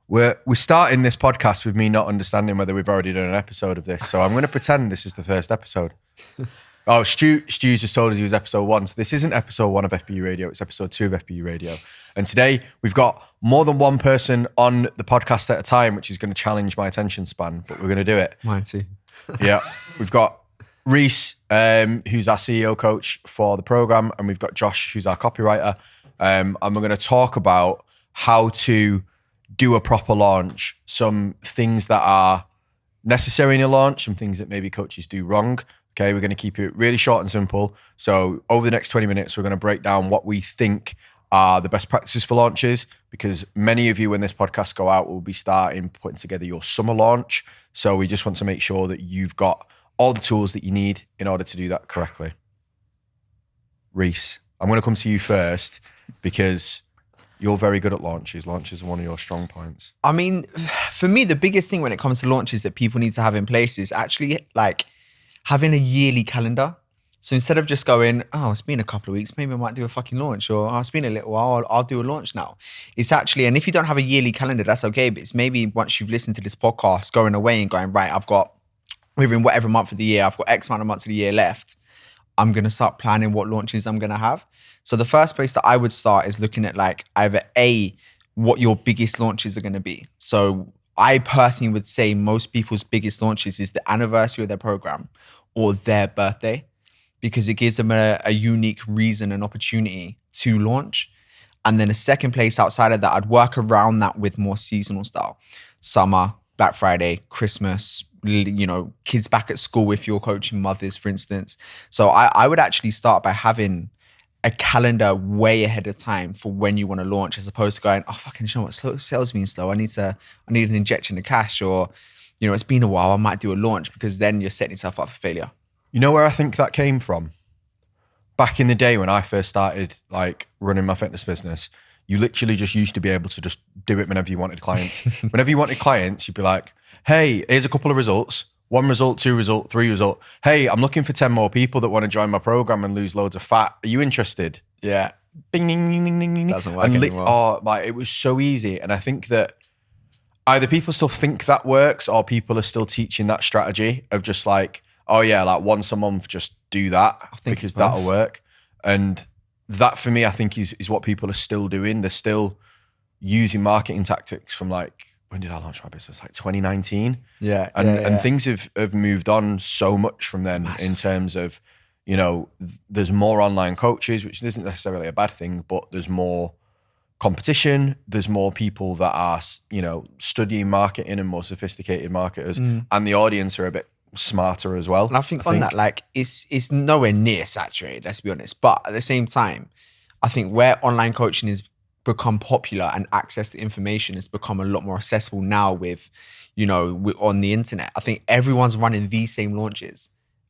We're starting this podcast with me not understanding whether we've already done an episode of this. So I'm going to pretend this is the first episode. Oh, Stu's just told us he was episode 1. So this isn't episode 1 of FBU Radio. It's episode 2 of FBU Radio. And today we've got more than one person on the podcast at a time, which is going to challenge my attention span, but we're going to do it. Mine too. Yeah. We've got Reece, who's our CEO coach for the program. And we've got Josh, who's our copywriter. And we're going to talk about how to do a proper launch, some things that are necessary in a launch, some things that maybe coaches do wrong. Okay, we're going to keep it really short and simple. So over the next 20 minutes, we're going to break down what we think are the best practices for launches, because many of you, when this podcast go out, will be starting putting together your summer launch. So we just want to make sure that you've got all the tools that you need in order to do that correctly. Reece, I'm going to come to you first because you're very good at launches. Launches are one of your strong points. I mean, for me, the biggest thing when it comes to launches that people need to have in place is actually like having a yearly calendar. So instead of just going, oh, it's been a couple of weeks, maybe I might do a fucking launch, or oh, it's been a little while, I'll do a launch now. It's actually, and if you don't have a yearly calendar, that's okay. But it's maybe once you've listened to this podcast, going away and going, right, we're in whatever month of the year, I've got X amount of months of the year left. I'm going to start planning what launches I'm going to have. So the first place that I would start is looking at like either what your biggest launches are going to be. So I personally would say most people's biggest launches is the anniversary of their program or their birthday, because it gives them a unique reason and opportunity to launch. And then a second place outside of that, I'd work around that with more seasonal style. Summer, Black Friday, Christmas, kids back at school if you're coaching mothers, for instance. So I would actually start by having a calendar way ahead of time for when you want to launch, as opposed to going, oh, fucking, you know what, sales being slow. I need an injection of cash, or, it's been a while, I might do a launch, because then you're setting yourself up for failure. You know where I think that came from? Back in the day when I first started like running my fitness business, you literally just used to be able to just do it whenever you wanted clients. Whenever you wanted clients, you'd be like, hey, here's a couple of results. 1 result, 2 result, 3 result. Hey, I'm looking for 10 more people that want to join my program and lose loads of fat. Are you interested? Yeah. Bing, ding, ding, ding, ding, ding. Doesn't work anymore. It was so easy. And I think that either people still think that works, or people are still teaching that strategy of just like, oh yeah, like once a month, just do that because that'll work. And that for me, I think is what people are still doing. They're still using marketing tactics from like, when did I launch my business? Like 2019. Yeah. And things have moved on so much from then. Massive. In terms of, there's more online coaches, which isn't necessarily a bad thing, but there's more competition. There's more people that are, studying marketing and more sophisticated marketers, and the audience are a bit smarter as well. And I think on that, like, it's nowhere near saturated, let's be honest. But at the same time, I think where online coaching has become popular and access to information has become a lot more accessible now with, on the internet. I think everyone's running these same launches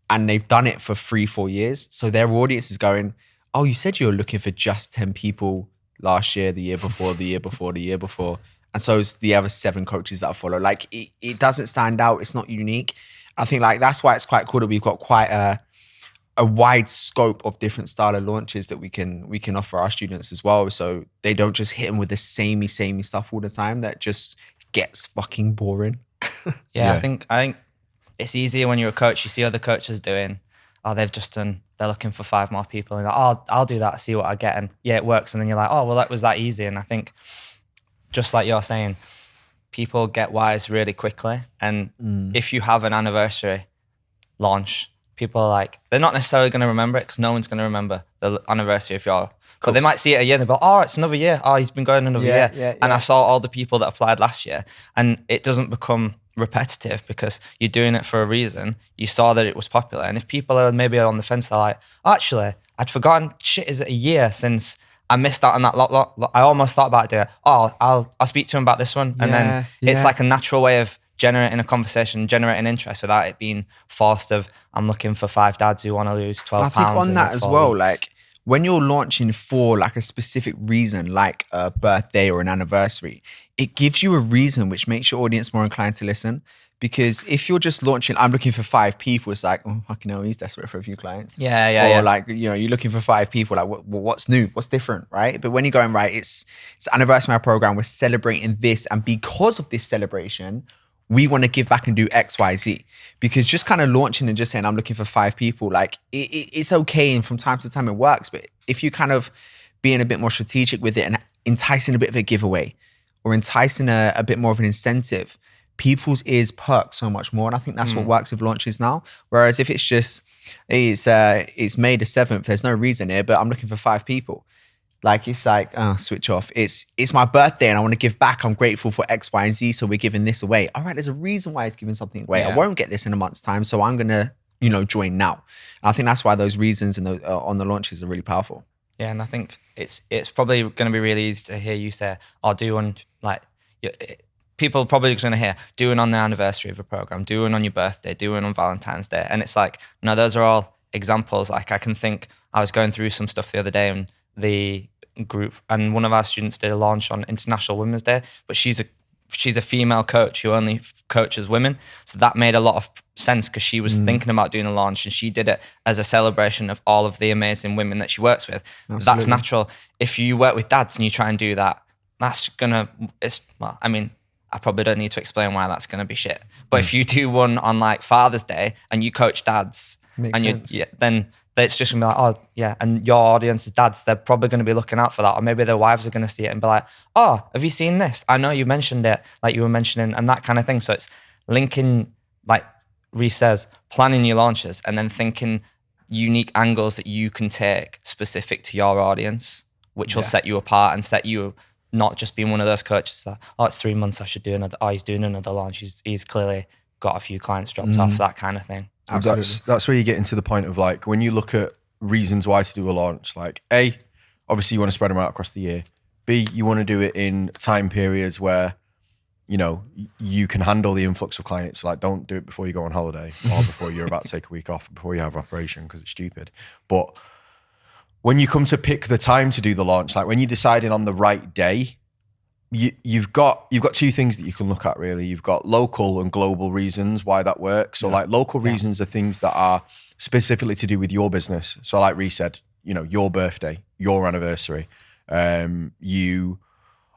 and they've done it for 3-4 years. So their audience is going, oh, you said you were looking for just 10 people last year, the year before, the year before, the year before. And so it's the other 7 coaches that I follow. Like it doesn't stand out. It's not unique. I think like that's why it's quite cool that we've got quite a wide scope of different style of launches that we can offer our students as well. So they don't just hit them with the samey stuff all the time that just gets fucking boring. Yeah. I think it's easier when you're a coach. You see other coaches doing, they're looking for 5 more people, and like, oh, I'll do that, see what I get, and yeah, it works. And then you're like, oh, well, that was that easy. And I think, just like you're saying, people get wise really quickly. And if you have an anniversary launch, people are like, they're not necessarily going to remember it, because no one's going to remember the anniversary of your, but they might see it a year and they'll be like, oh, it's another year. Oh, he's been going another year. And I saw all the people that applied last year, and it doesn't become repetitive because you're doing it for a reason. You saw that it was popular. And if people are maybe on the fence, they're like, oh, actually, I'd forgotten, shit, is it a year since I missed out on that lot. I almost thought about it. Oh, I'll speak to him about this one. And then it's like a natural way of generating a conversation, generating interest without it being forced of, I'm looking for 5 dads who want to lose 12 pounds. I think on that as well, like when you're launching for like a specific reason, like a birthday or an anniversary, it gives you a reason which makes your audience more inclined to listen. Because if you're just launching, I'm looking for 5 people, it's like, oh, fucking hell, he's desperate for a few clients. Or like, you know, you're looking for 5 people, like, what's new? What's different, right? But when you're going, right, it's anniversary of my program, we're celebrating this. And because of this celebration, we want to give back and do X, Y, Z. Because just kind of launching and just saying, I'm looking for 5 people, like, it's okay. And from time to time it works. But if you kind of being a bit more strategic with it and enticing a bit of a giveaway or enticing a bit more of an incentive, people's ears perk so much more. And I think that's what works with launches now. Whereas if it's just, it's May the 7th, there's no reason here, but I'm looking for 5 people. Like, it's like, oh, switch off. It's my birthday and I want to give back. I'm grateful for X, Y, and Z. So we're giving this away. All right, there's a reason why it's giving something away. Yeah. I won't get this in a month's time. So I'm going to, you know, join now. And I think that's why those reasons and on the launches are really powerful. Yeah, and I think it's probably going to be really easy to hear you say, "Oh, do one like." People are probably going to hear, do one on the anniversary of a program, do one on your birthday, do one on Valentine's Day, and it's like, no, those are all examples. Like, I can think, I was going through some stuff the other day in the group, and one of our students did a launch on International Women's Day, but she's a female coach who only coaches women, so that made a lot of sense because she was thinking about doing a launch and she did it as a celebration of all of the amazing women that she works with. Absolutely. That's natural. If you work with dads and you try and do that, I probably don't need to explain why that's going to be shit. But if you do one on like Father's Day and you coach dads, Makes sense. then it's just going to be like, oh yeah, and your audience is dads, they're probably going to be looking out for that. Or maybe their wives are going to see it and be like, oh, have you seen this? I know you mentioned it, like you were mentioning, and that kind of thing. So it's linking, like Reece says, planning your launches and then thinking unique angles that you can take specific to your audience, which will set you apart and set you not just being one of those coaches that, oh, it's 3 months, I should do another, oh, he's doing another launch. He's clearly got a few clients dropped off, that kind of thing. Absolutely. That's where you get into the point of like, when you look at reasons why to do a launch, like A, obviously you want to spread them out across the year. B, you want to do it in time periods where, you know, you can handle the influx of clients. Like, don't do it before you go on holiday or before you're about to take a week off, before you have an operation, because it's stupid. But when you come to pick the time to do the launch, like when you're deciding on the right day, you've got 2 things that you can look at really. You've got local and global reasons why that works. So like local reasons are things that are specifically to do with your business. So like Reece said, you know, your birthday, your anniversary. You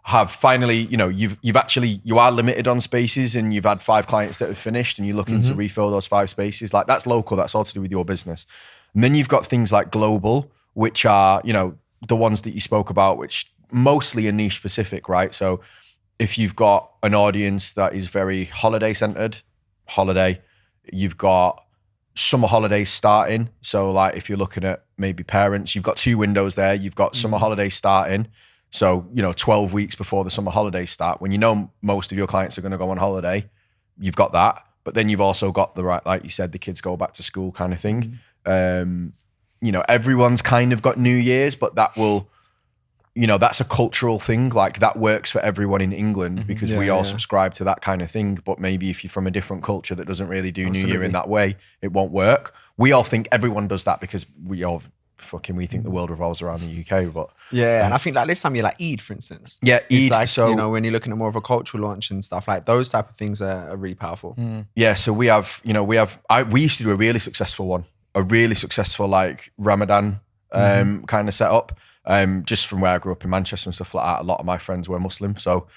have finally, you know, you are limited on spaces and you've had 5 clients that have finished and you're looking to refill those 5 spaces. Like, that's local, that's all to do with your business. And then you've got things like global, which are, you know, the ones that you spoke about, which mostly are niche specific, right? So if you've got an audience that is very holiday centered, holiday, you've got summer holidays starting. So like if you're looking at maybe parents, you've got 2 windows there. You've got summer holidays starting. So, you know, 12 weeks before the summer holidays start, when you know most of your clients are going to go on holiday, you've got that. But then you've also got the right, like you said, the kids go back to school kind of thing. You know, everyone's kind of got New Year's, but that will, you know, that's a cultural thing. Like, that works for everyone in England because we all subscribe to that kind of thing. But maybe if you're from a different culture that doesn't really do New Year in that way, it won't work. We all think everyone does that because we think the world revolves around the UK. But and I think like this time you're like Eid, for instance. Yeah, Eid. It's like, so, you know, when you're looking at more of a cultural launch and stuff, like those type of things are really powerful. Yeah, so we used to do a really successful one, a really successful like Ramadan kind of setup. Just from where I grew up in Manchester and stuff like that, a lot of my friends were Muslim, so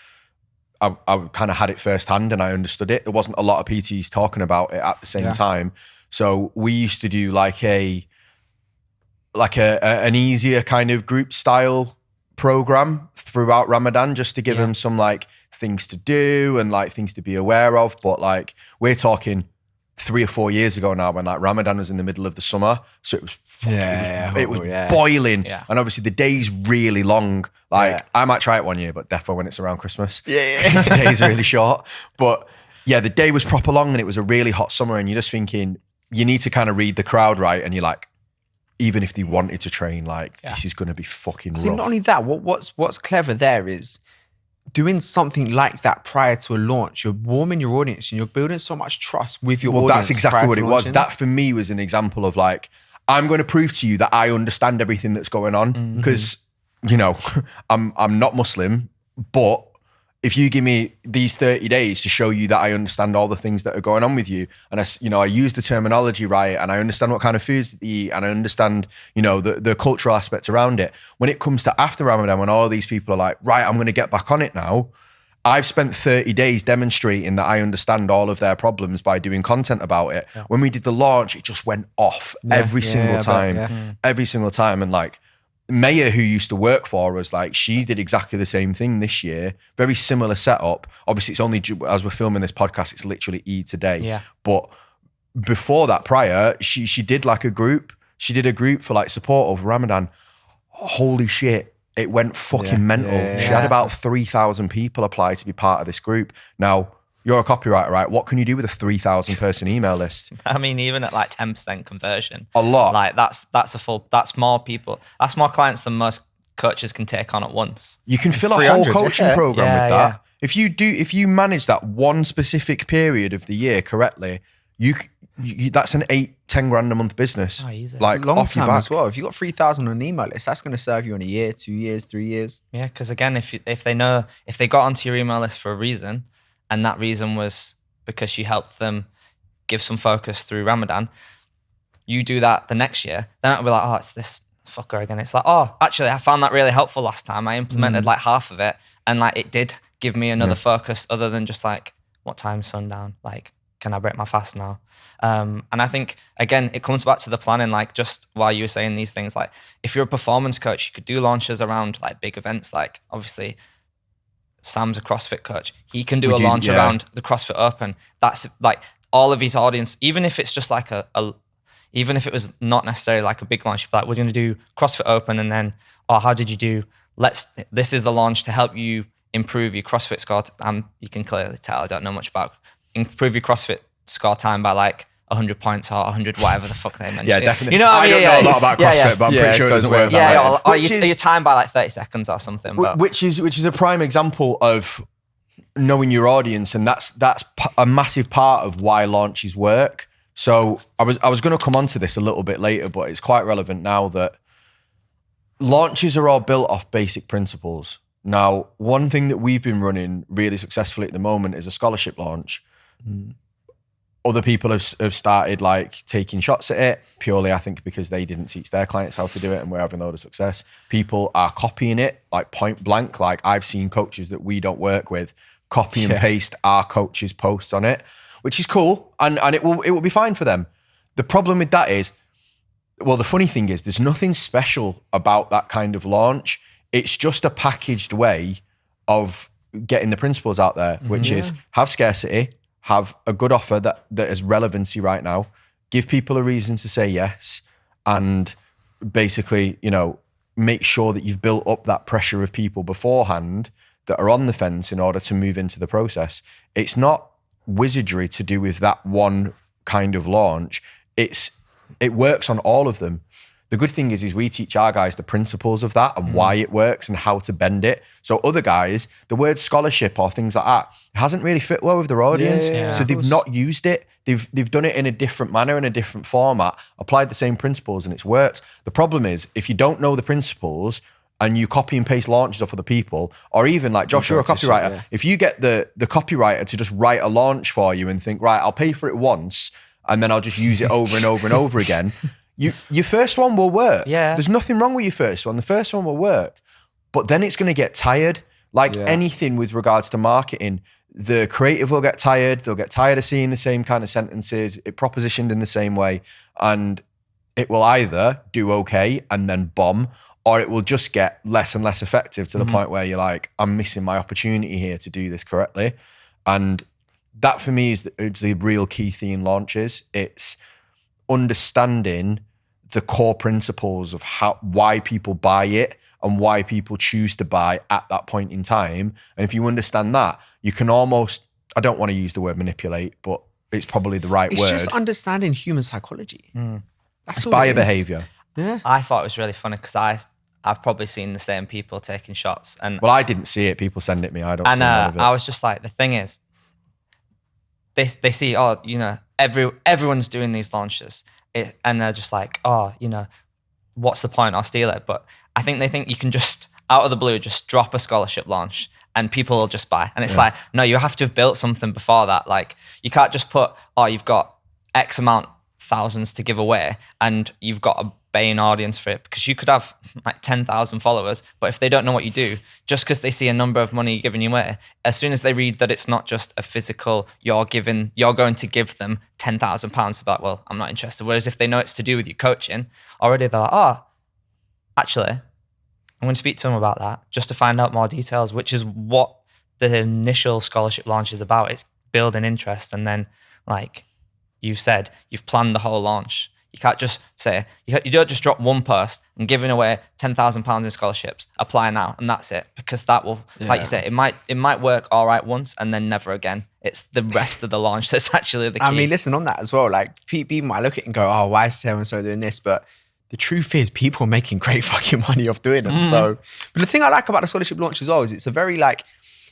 I kind of had it firsthand and I understood it. There wasn't a lot of PTs talking about it at the same time, so we used to do like an easier kind of group style program throughout Ramadan, just to give them some like things to do and like things to be aware of. But like, we're talking 3 or 4 years ago now, when like Ramadan was in the middle of the summer, so it was boiling, and obviously the day's really long. Like, I might try it one year, but defo when it's around Christmas. The day's really short. But yeah, the day was proper long and it was a really hot summer, and you're just thinking you need to kind of read the crowd right, and you're like, even if they wanted to train, like this is going to be fucking rough. I think not only that, what's clever there is doing something like that prior to a launch. You're warming your audience and you're building so much trust with your audience. Well, that's exactly what it was. That for me was an example of like, I'm going to prove to you that I understand everything that's going on, because you know, I'm not Muslim, but if you give me these 30 days to show you that I understand all the things that are going on with you, and I use the terminology right, and I understand what kind of foods to eat, and I understand, the cultural aspects around it. When it comes to after Ramadan, when all these people are like, right, I'm going to get back on it now, I've spent 30 days demonstrating that I understand all of their problems by doing content about it. Yeah. When we did the launch, it just went off every single time. Every single time. And like, Maya, who used to work for us, like she did exactly the same thing this year. Very similar setup. Obviously, it's only, as we're filming this podcast, it's literally today. Yeah. But before that, prior, she did like a group. She did a group for like support over Ramadan. Holy shit. It went fucking mental. She had about 3,000 people apply to be part of this group. Now, you're a copywriter, right? What can you do with a 3,000 person email list? I mean, even at like 10% conversion, a lot. Like that's more people. That's more clients than most coaches can take on at once. You can fill a whole coaching program with that. If you manage that one specific period of the year correctly, you that's an 8-10 grand a month business. Oh, easy. Like long time as well. If you got 3,000 on an email list, that's going to serve you in a year, 2 years, 3 years. Yeah, because again, if they got onto your email list for a reason, and that reason was because you helped them give some focus through Ramadan, you do that the next year, then it'll be like, oh, it's this fucker again. It's like, oh, actually, I found that really helpful last time. I implemented like half of it, and like it did give me another focus other than just like, what time's sundown? Like, can I break my fast now? And I think, again, it comes back to the planning, like just while you were saying these things, like if you're a performance coach, you could do launches around like big events. Like obviously Sam's a CrossFit coach. He can do a launch around the CrossFit Open. That's like all of his audience, even if it's just like even if it was not necessarily like a big launch, like we're going to do CrossFit Open and then, oh, how did you do? This is the launch to help you improve your CrossFit score. You can clearly tell I don't know much about improve your CrossFit score time by like 100 points or 100 whatever the fuck they mentioned. Yeah, definitely. You know what I mean? don't know a lot about CrossFit, but I'm pretty sure it doesn't work that way. Or your time by like 30 seconds or something. But. Which is a prime example of knowing your audience, and that's a massive part of why launches work. So I was going to come on to this a little bit later, but it's quite relevant now that launches are all built off basic principles. Now, one thing that we've been running really successfully at the moment is a scholarship launch. Other people have started like taking shots at it purely, I think, because they didn't teach their clients how to do it and we're having a load of success. People are copying it like point blank. Like I've seen coaches that we don't work with copy and paste our coaches' posts on it, which is cool. And it will be fine for them. The problem with that is, well, the funny thing is there's nothing special about that kind of launch. It's just a packaged way of getting the principles out there, which is have scarcity, have a good offer that has relevancy right now, give people a reason to say yes, and basically, make sure that you've built up that pressure of people beforehand that are on the fence in order to move into the process. It's not wizardry to do with that one kind of launch. It works on all of them. The good thing is we teach our guys the principles of that and why it works and how to bend it. So other guys, the word scholarship or things like that hasn't really fit well with their audience. So they've not used it. They've done it in a different manner, in a different format, applied the same principles, and it's worked. The problem is if you don't know the principles and you copy and paste launches off other people, or even like Josh, you're a copywriter. If you get the copywriter to just write a launch for you and think, right, I'll pay for it once and then I'll just use it over and over and over again. Your first one will work. Yeah. There's nothing wrong with your first one. The first one will work. But then it's going to get tired. Like anything with regards to marketing, the creative will get tired. They'll get tired of seeing the same kind of sentences, it propositioned in the same way. And it will either do okay and then bomb, or it will just get less and less effective to the point where you're like, I'm missing my opportunity here to do this correctly. And that for me is the real key thing in launches. It's understanding the core principles of why people buy it and why people choose to buy at that point in time. And if you understand that, you can almost, I don't want to use the word manipulate, but it's probably the right word. It's just understanding human psychology. That's buyer behavior. Yeah. I thought it was really funny because I've probably seen the same people taking shots. Well, I didn't see it. People send it me. I don't see none of it. I was just like, the thing is, they see, everyone's doing these launches. And they're just like, what's the point? I'll steal it. But I think they think you can just, out of the blue, just drop a scholarship launch and people will just buy. And it's like, no, you have to have built something before that. Like you can't just put, oh, you've got X amount thousands to give away and you've got a baying audience for it, because you could have like 10,000 followers, but if they don't know what you do, just because they see a number of money giving you away, as soon as they read that it's not just a physical, you're going to give them £10,000 about, well, I'm not interested. Whereas if they know it's to do with your coaching, already they're like, oh, actually, I'm going to speak to them about that just to find out more details, which is what the initial scholarship launch is about. It's building interest. And then, like you've said, you've planned the whole launch. You can't just say, you don't just drop one post and giving away £10,000 in scholarships, apply now, and that's it. Because that will, like you say, it might work all right once and then never again. It's the rest of the launch that's actually the key. I mean, listen, on that as well, like people might look at it and go, oh, why is so-and-so doing this? But the truth is people are making great fucking money off doing them. So, but the thing I like about the scholarship launch as well is it's a very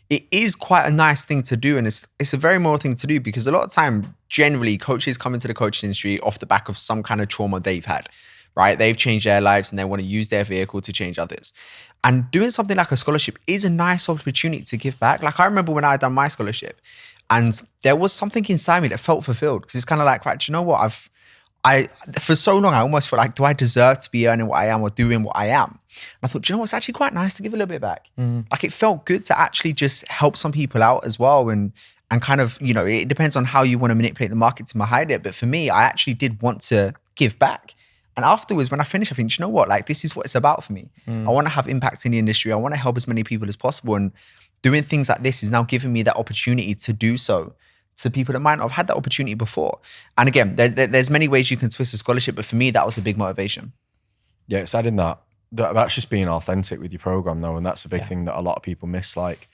it is quite a nice thing to do, and it's a very moral thing to do, because a lot of time, generally, coaches come into the coaching industry off the back of some kind of trauma they've had, right? They've changed their lives and they want to use their vehicle to change others. And doing something like a scholarship is a nice opportunity to give back. Like I remember when I had done my scholarship, and there was something inside me that felt fulfilled, because it's kind of like, right, do you know what? For so long, I almost felt like, do I deserve to be earning what I am or doing what I am? And I thought, do you know what? It's actually quite nice to give a little bit back. Like it felt good to actually just help some people out as well. And kind of, you know, it depends on how you want to manipulate the market to hide it. But for me, I actually did want to give back. And afterwards, when I finished, I think, do you know what? Like this is what it's about for me. I want to have impact in the industry. I want to help as many people as possible. And doing things like this is now giving me that opportunity to do so to people that might not have had that opportunity before. And again, there's many ways you can twist a scholarship, but for me, that was a big motivation. Yeah, it's adding that's just being authentic with your program though, and that's a big thing that a lot of people miss. Like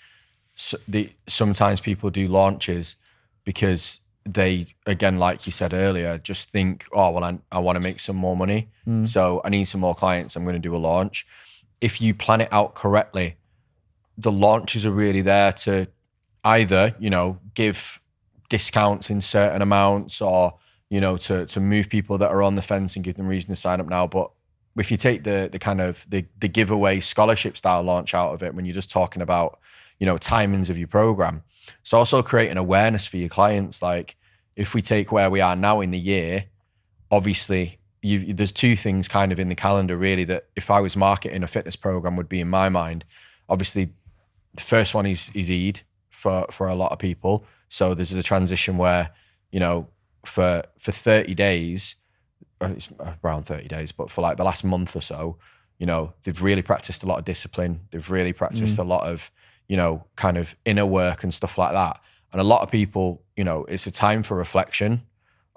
sometimes people do launches because they, again, like you said earlier, just think, oh, well, I want to make some more money, so I need some more clients, I'm going to do a launch. If you plan it out correctly, the launches are really there to either, you know, give discounts in certain amounts, or, you know, to move people that are on the fence and give them reason to sign up now. But if you take the kind of the giveaway scholarship style launch out of it, when you're just talking about, you know, timings of your program, it's also creating awareness for your clients. Like if we take where we are now in the year, obviously there's two things kind of in the calendar really that if I was marketing a fitness program would be in my mind. Obviously the first one is Eid for a lot of people. So this is a transition where, you know, for 30 days, it's around 30 days, but for like the last month or so, you know, they've really practiced a lot of discipline. They've really practiced a lot of, you know, kind of inner work and stuff like that. And a lot of people, you know, it's a time for reflection.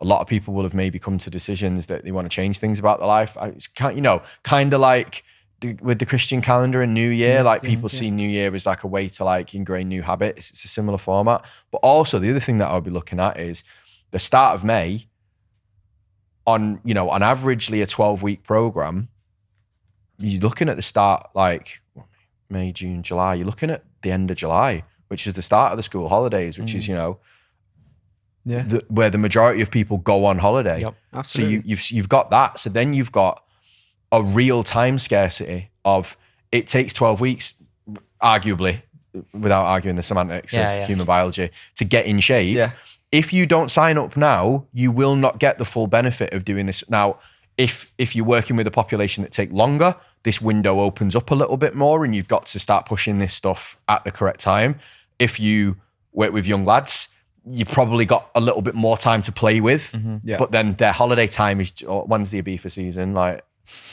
A lot of people will have maybe come to decisions that they want to change things about their life. It's kind, you know, kind of like with the Christian calendar and New Year, like people see New Year as like a way to like ingrain new habits. It's a similar format. But also the other thing that I'll be looking at is the start of May on, you know, on averagely a 12-week program, you're looking at the start like May, June, July, you're looking at the end of July, which is the start of the school holidays, which is, you know, where the majority of people go on holiday. Yep, absolutely. So you've got that. So then you've got a real time scarcity of it takes 12 weeks, arguably, without arguing the semantics of human biology, to get in shape. Yeah. If you don't sign up now, you will not get the full benefit of doing this. Now, if you're working with a population that take longer, this window opens up a little bit more and you've got to start pushing this stuff at the correct time. If you work with young lads, you've probably got a little bit more time to play with. But then their holiday time is, when's the Ibiza season? Like,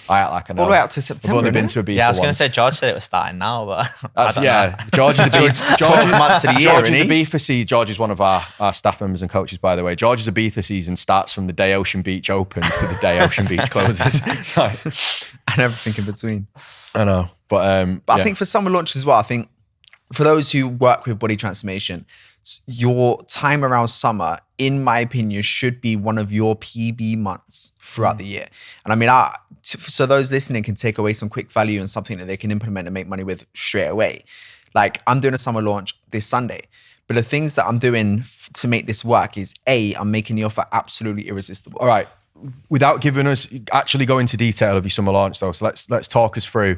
I act like I know. All the way out to September. I've only been to Ibiza Yeah, I was going to once. say, George said it was starting now, but I don't know. George is months of the year, George's isn't he? Ibiza season. George is one of our staff members and coaches, by the way. George's Ibiza season starts from the day Ocean Beach opens to the day Ocean Beach closes. And everything in between. I know, but I think for summer launches as well, I think for those who work with body transformation, your time around summer, in my opinion, should be one of your PB months throughout the year. And I mean, so those listening can take away some quick value and something that they can implement and make money with straight away. Like I'm doing a summer launch this Sunday, but the things that I'm doing to make this work is I'm making the offer absolutely irresistible. All right. Without giving us actually go into detail of your summer launch though, so let's talk us through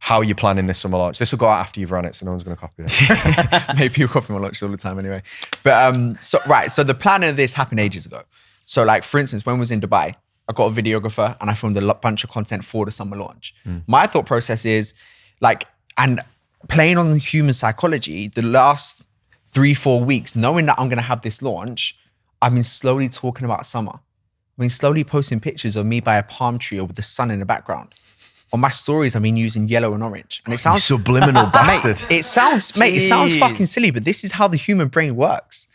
how you're planning this summer launch. This will go out after you've run it, so no one's going to copy it. Maybe you'll copy my launches all the time anyway. But so the plan of this happened ages ago. So like, for instance, when I was in Dubai, I got a videographer and I filmed a bunch of content for the summer launch. My thought process is like, and playing on human psychology, the last 3-4 weeks, knowing that I'm going to have this launch, I've been slowly talking about summer. I've been slowly posting pictures of me by a palm tree or with the sun in the background. On my stories, I've been using yellow and orange. And it sounds subliminal bastard. It sounds fucking silly, but this is how the human brain works.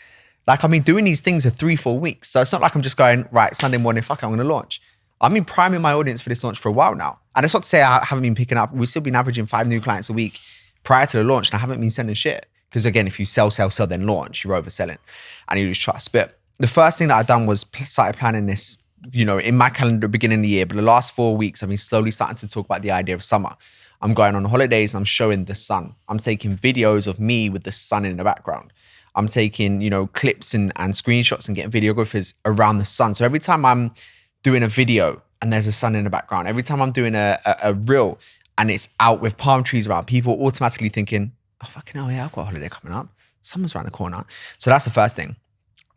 Like, I've been doing these things for 3-4 weeks. So it's not like I'm just going, right, Sunday morning, fuck it, I'm going to launch. I've been priming my audience for this launch for a while now. And it's not to say I haven't been picking up. We've still been averaging 5 new clients a week prior to the launch, and I haven't been sending shit. Because again, if you sell, then launch, you're overselling and you lose trust. But the first thing that I've done was started planning this, you know, in my calendar beginning of the year. But the last 4 weeks, I've been slowly starting to talk about the idea of summer. I'm going on holidays and I'm showing the sun. I'm taking videos of me with the sun in the background. I'm taking, you know, clips and screenshots and getting videographers around the sun. So every time I'm doing a video and there's a sun in the background, every time I'm doing a reel and it's out with palm trees around, people automatically thinking, oh, fucking hell, yeah, I've got a holiday coming up. Summer's around the corner. So that's the first thing.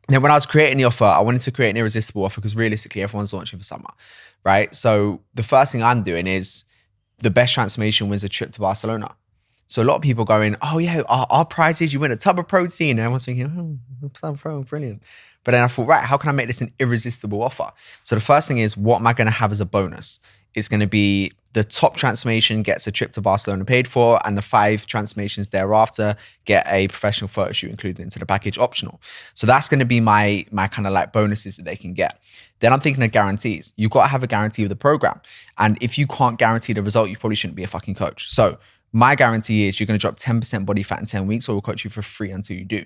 Then when I was creating the offer, I wanted to create an irresistible offer because realistically, everyone's launching for summer, right? So the first thing I'm doing is the best transformation wins a trip to Barcelona. So a lot of people going, oh yeah, our prize is you win a tub of protein. And everyone's thinking, oh, tub of protein, brilliant. But then I thought, right, how can I make this an irresistible offer? So the first thing is, what am I going to have as a bonus? It's going to be the top transformation gets a trip to Barcelona paid for, and the 5 transformations thereafter get a professional photo shoot included into the package, optional. So that's going to be my kind of like bonuses that they can get. Then I'm thinking of guarantees. You've got to have a guarantee of the program. And if you can't guarantee the result, you probably shouldn't be a fucking coach. So my guarantee is you're going to drop 10% body fat in 10 weeks, or we'll coach you for free until you do.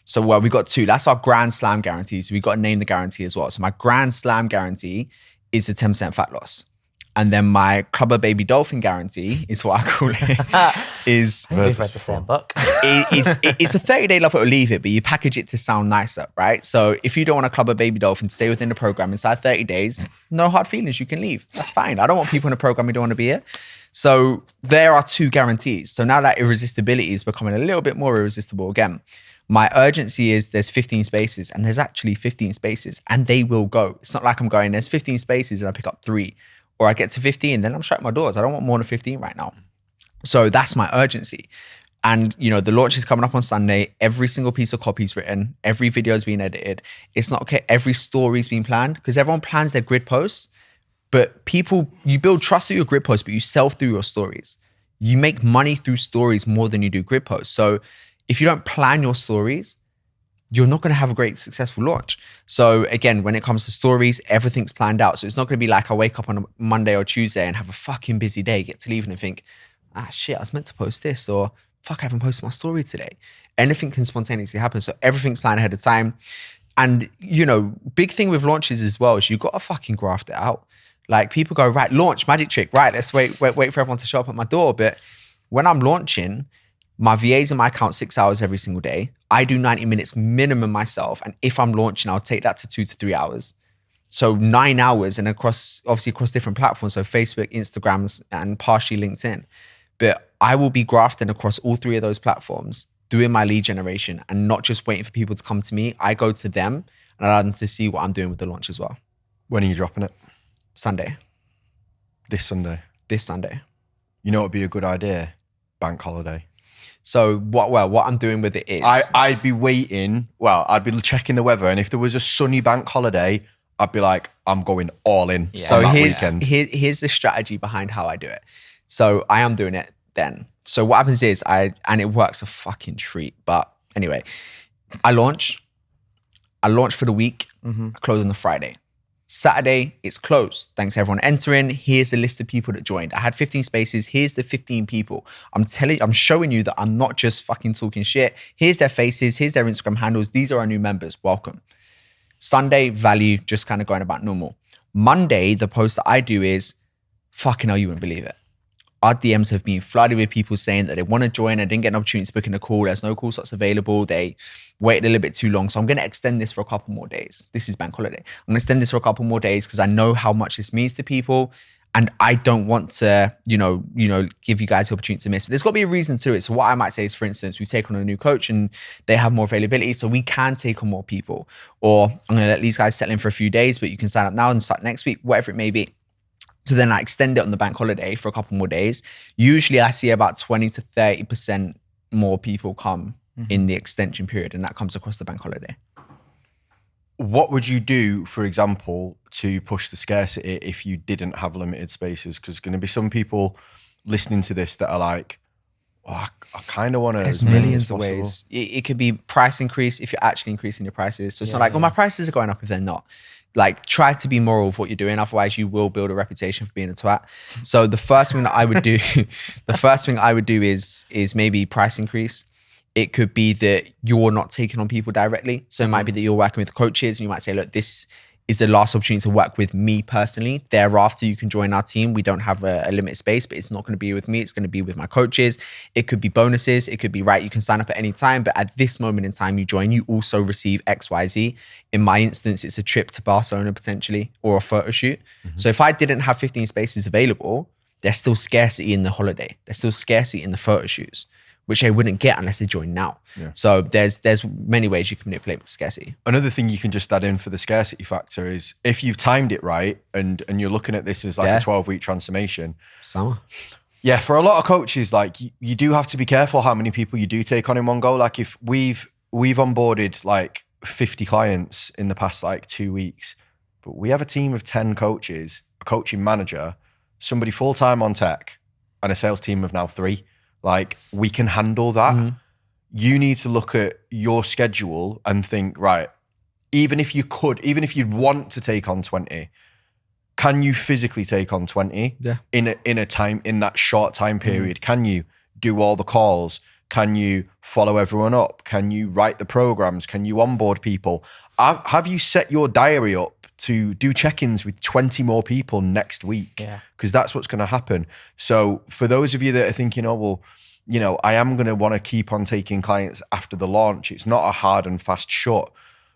So we got 2. That's our Grand Slam guarantee. So we got to name the guarantee as well. So my Grand Slam guarantee is the 10% fat loss. And then my Clubber Baby Dolphin guarantee is what I call it. We've read the same book. It's a 30-day love it or leave it, but you package it to sound nicer, right? So if you don't want to Clubber Baby Dolphin, stay within the program inside 30 days, no hard feelings, you can leave. That's fine. I don't want people in a program who don't want to be here. So there are 2 guarantees. So now that irresistibility is becoming a little bit more irresistible again. My urgency is there's 15 spaces, and there's actually 15 spaces, and they will go. It's not like I'm going, there's 15 spaces and I pick up 3. Or I get to 15, then I'm shutting my doors. I don't want more than 15 right now. So that's my urgency. And, you know, the launch is coming up on Sunday. Every single piece of copy is written. Every video is being edited. It's not okay. Every story's been planned, because everyone plans their grid posts. But people, you build trust through your grid posts, but you sell through your stories. You make money through stories more than you do grid posts. So if you don't plan your stories, you're not going to have a great successful launch. So again, when it comes to stories, everything's planned out. So it's not going to be like I wake up on a Monday or Tuesday and have a fucking busy day, get to leave and think, shit, I was meant to post this, or fuck, I haven't posted my story today. Anything can spontaneously happen. So everything's planned ahead of time. And, you know, big thing with launches as well is you got to fucking graft it out. Like, people go, right, launch, magic trick, right, let's wait for everyone to show up at my door. But when I'm launching, my VA's in my account 6 hours every single day. I do 90 minutes minimum myself. And if I'm launching, I'll take that to 2 to 3 hours. So 9 hours, and across different platforms. So Facebook, Instagrams, and partially LinkedIn. But I will be grafting across all 3 of those platforms, doing my lead generation and not just waiting for people to come to me. I go to them and allow them to see what I'm doing with the launch as well. When are you dropping it? Sunday. This Sunday? This Sunday. You know what would be a good idea? Bank holiday. So what I'm doing with it is... I'd be waiting. Well, I'd be checking the weather. And if there was a sunny bank holiday, I'd be like, I'm going all in. Yeah. So here's the strategy behind how I do it. So I am doing it then. So what happens is and it works a fucking treat. But anyway, I launch for the week, I close on the Friday. Saturday, it's closed. Thanks everyone entering. Here's the list of people that joined. I had 15 spaces. Here's the 15 people. I'm showing you that I'm not just fucking talking shit. Here's their faces. Here's their Instagram handles. These are our new members. Welcome. Sunday, value, just kind of going about normal. Monday, the post that I do is, fucking hell, you wouldn't believe it. Our DMs have been flooded with people saying that they want to join. I didn't get an opportunity to book in a call. There's no call slots available. They waited a little bit too long. So I'm going to extend this for a couple more days. This is bank holiday. I'm going to extend this for a couple more days because I know how much this means to people. and I don't want to, give you guys the opportunity to miss. But there's got to be a reason to it. So what I might say is, for instance, we take on a new coach and they have more availability, so we can take on more people. Or I'm going to let these guys settle in for a few days, but you can sign up now and start next week, whatever it may be. So then I extend it on the bank holiday for a couple more days. Usually I see about 20 to 30% more people come in the extension period, and that comes across the bank holiday. What would you do, for example, to push the scarcity if you didn't have limited spaces? Because there's going to be some people listening to this that are like, I kind of want to. There's millions of ways. It could be price increase if you're actually increasing your prices. So it's not like, my prices are going up if they're not. Like, try to be moral with what you're doing. Otherwise, you will build a reputation for being a twat. So the first thing that I would do, is maybe price increase. It could be that you're not taking on people directly. So it might be that you're working with coaches and you might say, look, this is the last opportunity to work with me personally. Thereafter, you can join our team. We don't have a limited space, but it's not going to be with me. It's going to be with my coaches. It could be bonuses. It could be, right, you can sign up at any time, but at this moment in time you join, you also receive XYZ. In my instance, it's a trip to Barcelona potentially, or a photo shoot. So if I didn't have 15 spaces available, there's still scarcity in the holiday. There's still scarcity in the photo shoots, which they wouldn't get unless they join now. Yeah. So there's many ways you can manipulate scarcity. Another thing you can just add in for the scarcity factor is if you've timed it right and you're looking at this as like a 12-week transformation. Summer. Yeah, for a lot of coaches, like you do have to be careful how many people you do take on in one go. Like if we've onboarded like 50 clients in the past like 2 weeks, but we have a team of 10 coaches, a coaching manager, somebody full-time on tech, and a sales team of now 3. Like, we can handle that. You need to look at your schedule and think, right, even if you'd want to take on 20, can you physically take on 20 in that short time period? Can you do all the calls? Can you follow everyone up? Can you write the programs? Can you onboard people? Have you set your diary up to do check-ins with 20 more people next week? Yeah. Because that's what's going to happen. So for those of you that are thinking, I am going to want to keep on taking clients after the launch, it's not a hard and fast shut.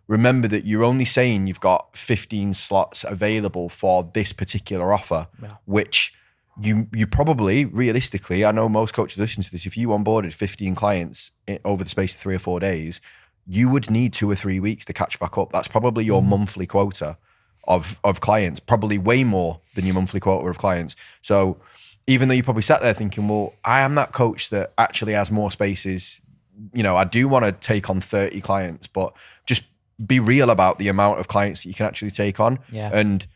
Remember that you're only saying you've got 15 slots available for this particular offer, which you probably, realistically, I know most coaches listen to this, if you onboarded 15 clients over the space of 3 or 4 days, you would need 2 or 3 weeks to catch back up. That's probably your monthly quota of clients, probably way more than your monthly quota of clients. So even though you probably sat there thinking, well, I am that coach that actually has more spaces, I do want to take on 30 clients, but just be real about the amount of clients that you can actually take on. Yeah. And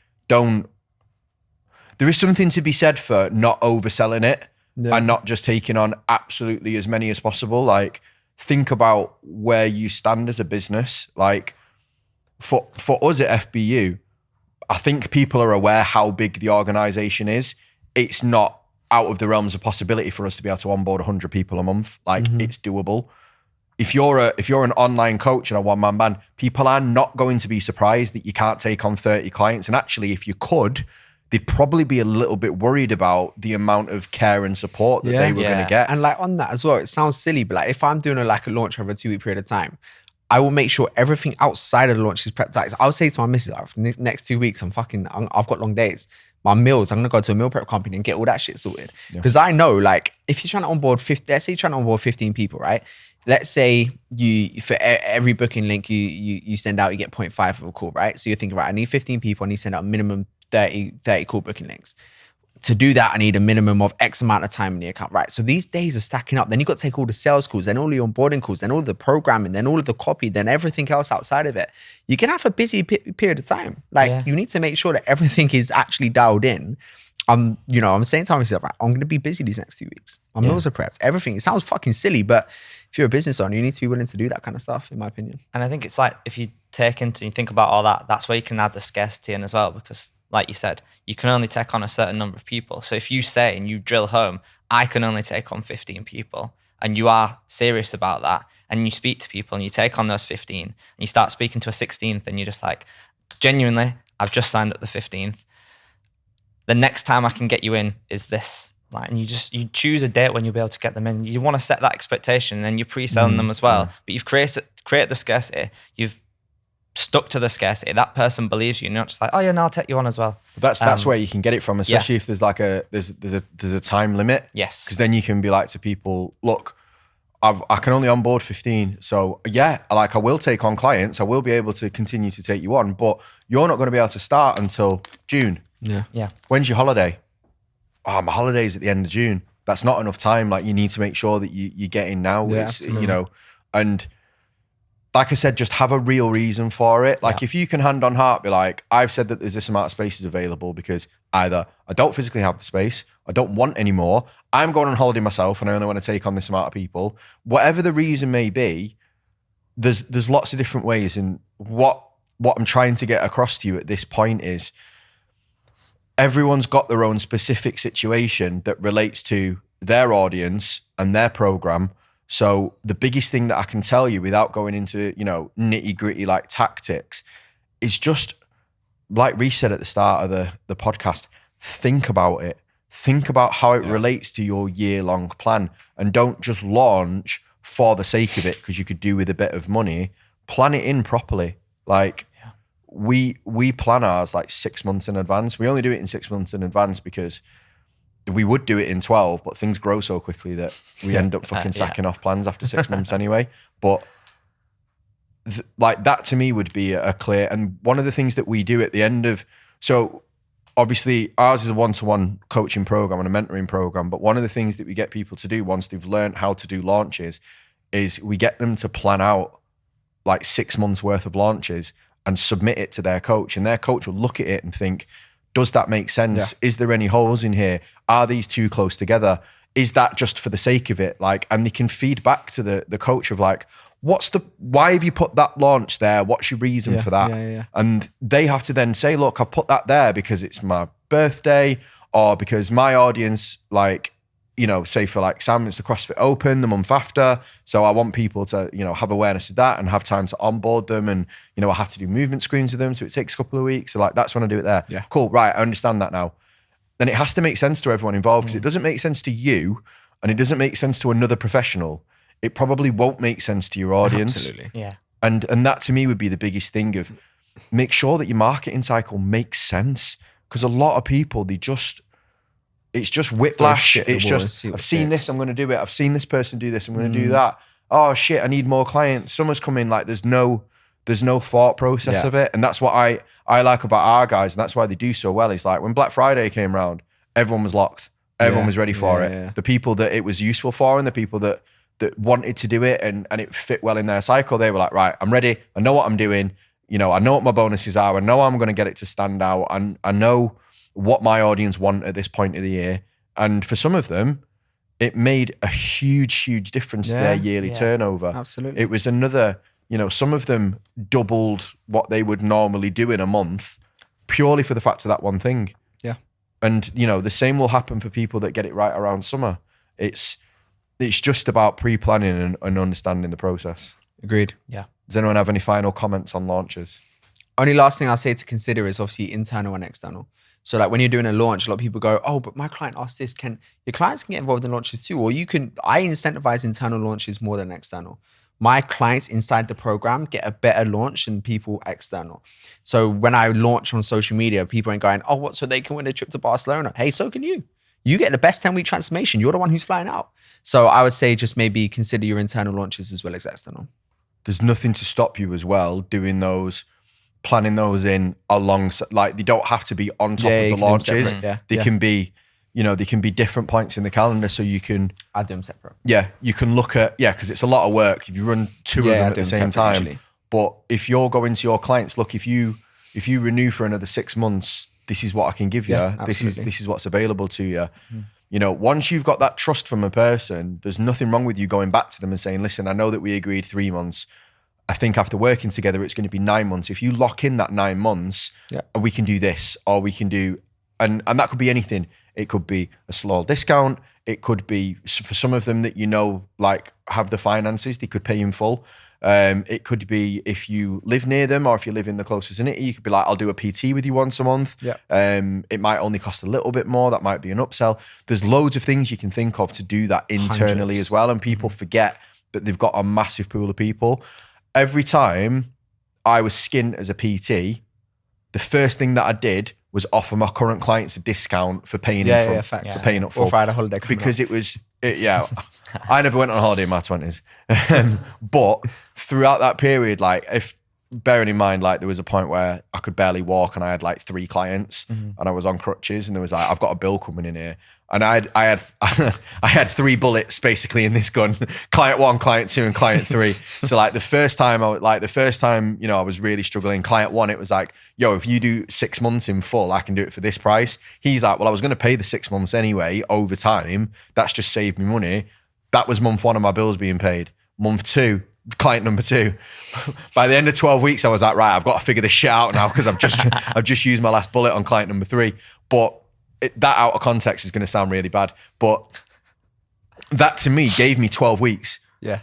there is something to be said for not overselling it and not just taking on absolutely as many as possible. Like, think about where you stand as a business. Like, for us at FBU, I think people are aware how big the organization is. It's not out of the realms of possibility for us to be able to onboard 100 people a month. Like, it's doable. If you're an online coach and a one-man band, people are not going to be surprised that you can't take on 30 clients. And actually, if you could, they'd probably be a little bit worried about the amount of care and support that they were going to get. And like on that as well, it sounds silly, but like if I'm doing a launch over a 2-week period of time, I will make sure everything outside of the launch is prepped. Like, I'll say to my missus, next 2 weeks, I've got long days. My meals, I'm gonna go to a meal prep company and get all that shit sorted. Because I know, like, if you're trying to onboard 15 people, right? Let's say for every booking link you send out, you get 0.5 of a call, right? So you're thinking, right, I need 15 people, I need to send out minimum 30 call booking links. To do that, I need a minimum of X amount of time in the account, right? So these days are stacking up. Then you got to take all the sales calls, then all the onboarding calls, then all the programming, then all of the copy, then everything else outside of it. You can have a busy period of time. Like, you need to make sure that everything is actually dialed in. I'm saying to myself, right, I'm going to be busy these next 2 weeks. My meals are prepped, everything. It sounds fucking silly, but if you're a business owner, you need to be willing to do that kind of stuff, in my opinion. And I think it's like, if you think about all that, that's where you can add the scarcity in as well, because like you said, you can only take on a certain number of people. So if you say and you drill home, I can only take on 15 people, and you are serious about that, and you speak to people and you take on those 15 and you start speaking to a 16th and you're just like, genuinely, I've just signed up the 15th. The next time I can get you in is this. Like, and you choose a date when you'll be able to get them in. You want to set that expectation, and then you're pre-selling them as well. But you've created the scarcity. You've stuck to the scarcity. That person believes you, and you're not just like, oh yeah, no, I'll take you on as well. That's where you can get it from, especially if there's like there's a time limit. Yes. Because then you can be like to people, look, I can only onboard 15. So yeah, like I will take on clients. I will be able to continue to take you on, but you're not going to be able to start until June. Yeah. Yeah. When's your holiday? Oh, my holiday's at the end of June. That's not enough time. Like you need to make sure that you get in now. Yeah, It's, absolutely. you know, and like I said, just have a real reason for it. Like if you can hand on heart be like, I've said that there's this amount of spaces available because either I don't physically have the space, I don't want any more, I'm going on holiday myself and I only want to take on this amount of people. Whatever the reason may be, there's lots of different ways. And what I'm trying to get across to you at this point is everyone's got their own specific situation that relates to their audience and their program. So the biggest thing that I can tell you without going into, you know, nitty gritty like tactics is just like Reece said at the start of the podcast, think about it. Think about how it relates to your year-long plan and don't just launch for the sake of it because you could do with a bit of money. Plan it in properly. Like we plan ours like 6 months in advance. We only do it in 6 months in advance because we would do it in 12, but things grow so quickly that we end up fucking sacking off plans after 6 months anyway. But like that to me would be a clear, and one of the things that we do at the end of, so obviously ours is a one-to-one coaching program and a mentoring program, but one of the things that we get people to do once they've learned how to do launches is we get them to plan out like 6 months worth of launches and submit it to their coach, and their coach will look at it and think, does that make sense? Yeah. Is there any holes in here? Are these too close together? Is that just for the sake of it? Like, and they can feed back to the coach of like, why have you put that launch there? What's your reason for that? Yeah. And they have to then say, look, I've put that there because it's my birthday or because my audience, like, you know, say for like Sam, it's the CrossFit Open the month after. So I want people to, you know, have awareness of that and have time to onboard them. And, you know, I have to do movement screens with them. So it takes a couple of weeks. So like, that's when I do it there. Yeah. Cool. Right. I understand that now. Then it has to make sense to everyone involved because it doesn't make sense to you and it doesn't make sense to another professional. It probably won't make sense to your audience. Absolutely. Yeah. And that to me would be the biggest thing of make sure that your marketing cycle makes sense. Because a lot of people, it's just whiplash. It's just, I've seen this, I'm going to do it. I've seen this person do this, I'm going to do that. Oh shit, I need more clients. Summer's coming, like there's no thought process of it. And that's what I like about our guys. And that's why they do so well. It's like when Black Friday came around, everyone was locked. Everyone was ready for it. Yeah. The people that it was useful for and the people that wanted to do it and it fit well in their cycle, they were like, right, I'm ready. I know what I'm doing. You know, I know what my bonuses are. I know I'm going to get it to stand out. And I know what my audience want at this point of the year. And for some of them, it made a huge, huge difference to their yearly turnover. Absolutely. It was another, you know, some of them doubled what they would normally do in a month purely for the fact of that one thing. Yeah. And, you know, the same will happen for people that get it right around summer. It's just about pre-planning and understanding the process. Agreed. Yeah. Does anyone have any final comments on launches? Only last thing I'll say to consider is obviously internal and external. So like when you're doing a launch, a lot of people go, oh, but my client asked this. Your clients can get involved in launches too. Or I incentivize internal launches more than external. My clients inside the program get a better launch than people external. So when I launch on social media, people ain't going, oh, what? So they can win a trip to Barcelona. Hey, so can you. You get the best 10-week transformation. You're the one who's flying out. So I would say just maybe consider your internal launches as well as external. There's nothing to stop you as well doing those, planning those in alongside, like they don't have to be on top of the launches. They can be, you know, they can be different points in the calendar so you can. I do them separate. Yeah, you can look at, because it's a lot of work if you run two of them at the same time. Usually. But if you're going to your clients, look, if you renew for another 6 months, this is what I can give you. This is what's available to you. You know, once you've got that trust from a person, there's nothing wrong with you going back to them and saying, listen, I know that we agreed 3 months. I think after working together, it's going to be 9 months. If you lock in that 9 months, we can do this, or we can do, and that could be anything. It could be a small discount. It could be for some of them that, you know, like have the finances, they could pay in full. It could be if you live near them or if you live in the close vicinity, you could be like, I'll do a PT with you once a month. Yeah. It might only cost a little bit more. That might be an upsell. There's loads of things you can think of to do that internally as well. And people forget that they've got a massive pool of people. Every time I was skint as a PT, the first thing that I did was offer my current clients a discount for paying in full. facts. For paying up full. Or if I had a holiday coming Because up. it was, I never went on holiday in my 20s. But throughout that period, like bearing in mind, like there was a point where I could barely walk and I had like 3 clients and I was on crutches and there was like, I've got a bill coming in here. And I had I had 3 bullets basically in this gun, client 1, client 2 and client 3. So like the first time, you know, I was really struggling. Client 1, it was like, yo, if you do 6 months in full, I can do it for this price. He's like, well, I was going to pay the 6 months anyway over time. That's just saved me money. That was month 1 of my bills being paid. Month 2, client number 2. By the end of 12 weeks, I was like, right, I've got to figure this shit out now because I've just used my last bullet on client number 3. But that out of context is going to sound really bad. But that to me gave me 12 weeks. Yeah.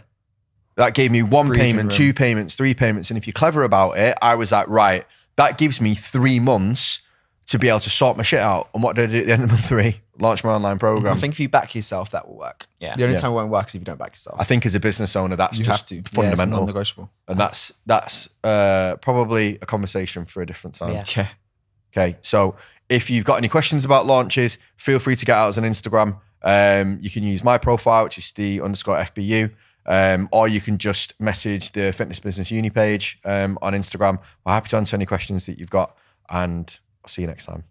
That gave me 1 Breathing payment, room. 2 payments, 3 payments. And if you're clever about it, I was like, right, that gives me 3 months to be able to sort my shit out. And what did I do at the end of month 3? Launch my online program. I think if you back yourself, that will work. Yeah. The only Yeah. time it won't work is if you don't back yourself. I think as a business owner, that's You just have to. Yeah, it's fundamental. non-negotiable. And that's probably a conversation for a different time. Yeah. Yeah. Okay, so if you've got any questions about launches, feel free to get out us on Instagram. You can use my profile, which is Steve_FBU, or you can just message the Fitness Business Uni page on Instagram. We're happy to answer any questions that you've got, and I'll see you next time.